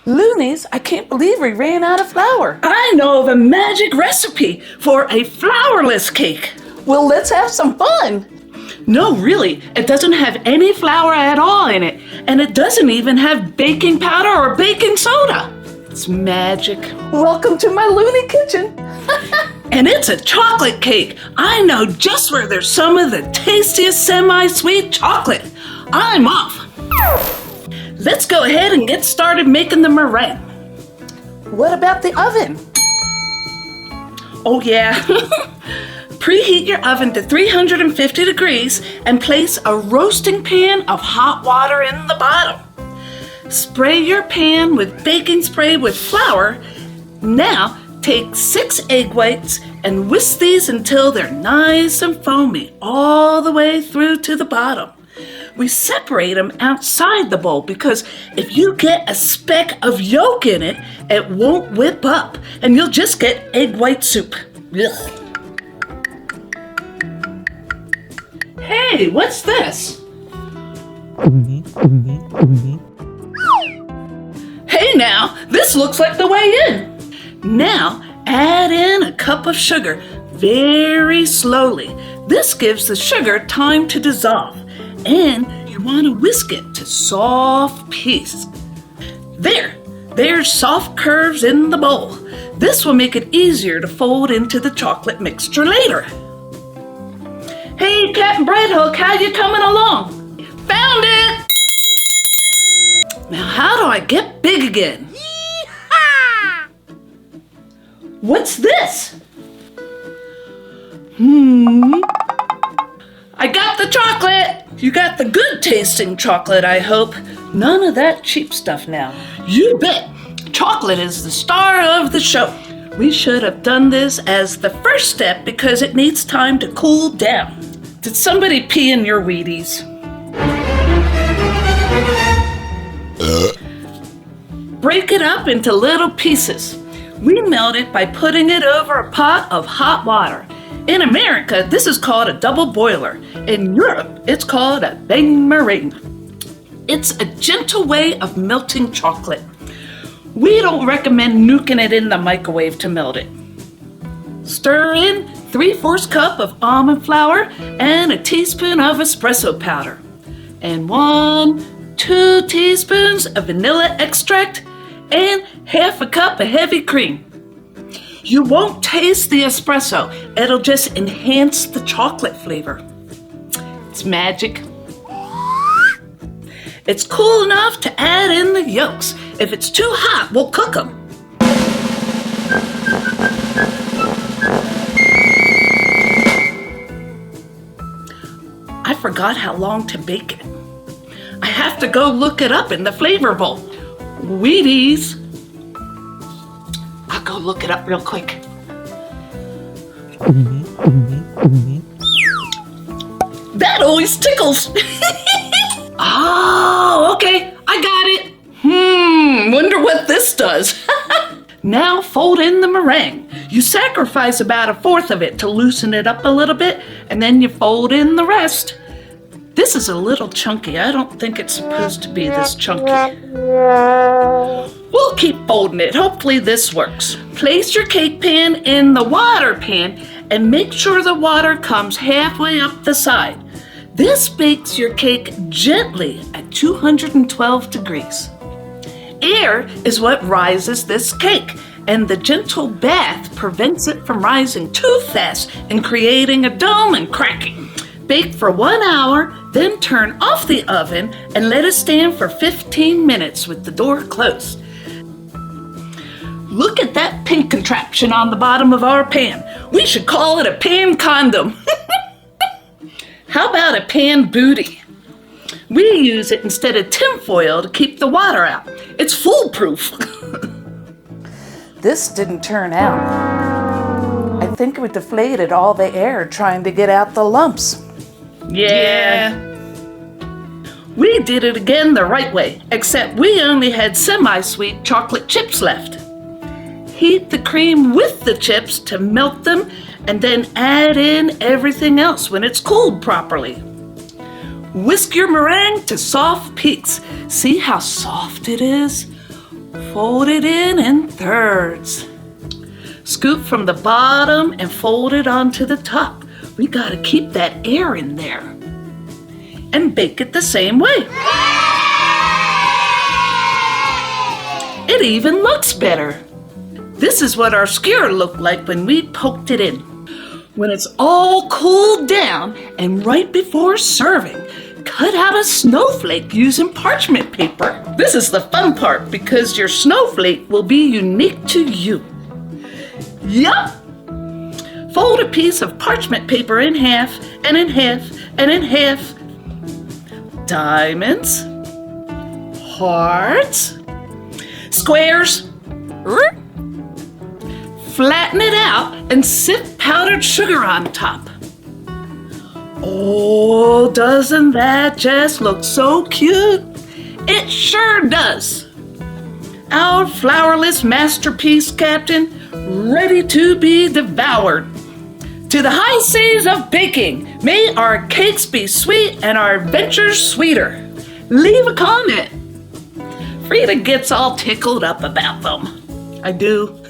Loonies, I can't believe we ran out of flour. I know of a magic recipe for a flourless cake. Well, let's have some fun. No, really, it doesn't have any flour at all in it, and it doesn't even have baking powder or baking soda. It's magic. Welcome to my loony kitchen. And it's a chocolate cake. I know just where there's some of the tastiest semi-sweet chocolate. I'm off. Let's go ahead and get started making the meringue. What about the oven? Oh yeah. Preheat your oven to 350 degrees and place a roasting pan of hot water in the bottom. Spray your pan with baking spray with flour. Now take 6 egg whites and whisk these until they're nice and foamy all the way through to the bottom. We separate them outside the bowl because if you get a speck of yolk in it, it won't whip up and you'll just get egg white soup. Ugh. Hey, what's this? Hey now, this looks like the way in. Now, add in a cup of sugar very slowly. This gives the sugar time to dissolve, and you want to whisk it to soft peaks. There's soft curves in the bowl. This will make it easier to fold into the chocolate mixture later. Hey, Captain Breadhook, how you coming along? Found it! Now, how do I get big again? Yee-haw! What's this? I got the chocolate! You got the good tasting chocolate, I hope. None of that cheap stuff now. You bet! Chocolate is the star of the show. We should have done this as the first step because it needs time to cool down. Did somebody pee in your Wheaties? Break it up into little pieces. We melt it by putting it over a pot of hot water. In America, this is called a double boiler. In Europe, it's called a bain-marie. It's a gentle way of melting chocolate. We don't recommend nuking it in the microwave to melt it. Stir in 3/4 cup of almond flour and a teaspoon of espresso powder. And 1-2 teaspoons of vanilla extract and 1/2 cup of heavy cream. You won't taste the espresso. It'll just enhance the chocolate flavor. It's magic. It's cool enough to add in the yolks. If it's too hot, we'll cook them. I forgot how long to bake it. I have to go look it up in the flavor bowl. Wheaties. I'll go look it up real quick. That always tickles. Oh, okay, I got it. Wonder what this does. Now fold in the meringue. You sacrifice about 1/4 of it to loosen it up a little bit, and then you fold in the rest. This is a little chunky. I don't think it's supposed to be this chunky. We'll keep folding it. Hopefully this works. Place your cake pan in the water pan and make sure the water comes halfway up the side. This bakes your cake gently at 212 degrees. Air is what rises this cake, and the gentle bath prevents it from rising too fast and creating a dome and cracking. Bake for 1 hour, then turn off the oven and let it stand for 15 minutes with the door closed. Look at that pink contraption on the bottom of our pan. We should call it a pan condom. How about a pan booty? We use it instead of tinfoil to keep the water out. It's foolproof. This didn't turn out. I think we deflated all the air trying to get out the lumps. Yeah. We did it again the right way, except we only had semi-sweet chocolate chips left. Heat the cream with the chips to melt them, and then add in everything else when it's cooled properly. Whisk your meringue to soft peaks. See how soft it is? Fold it in thirds. Scoop from the bottom and fold it onto the top. We gotta keep that air in there. And bake it the same way. It even looks better. This is what our skewer looked like when we poked it in. When it's all cooled down and right before serving, cut out a snowflake using parchment paper. This is the fun part because your snowflake will be unique to you. Yup! Fold a piece of parchment paper in half and in half and in half. Diamonds, hearts, squares. Flatten it out and sift powdered sugar on top. Oh, doesn't that just look so cute? It sure does. Our flourless masterpiece, Captain, ready to be devoured. To the high seas of baking, may our cakes be sweet and our adventures sweeter. Leave a comment. Frida gets all tickled up about them. I do.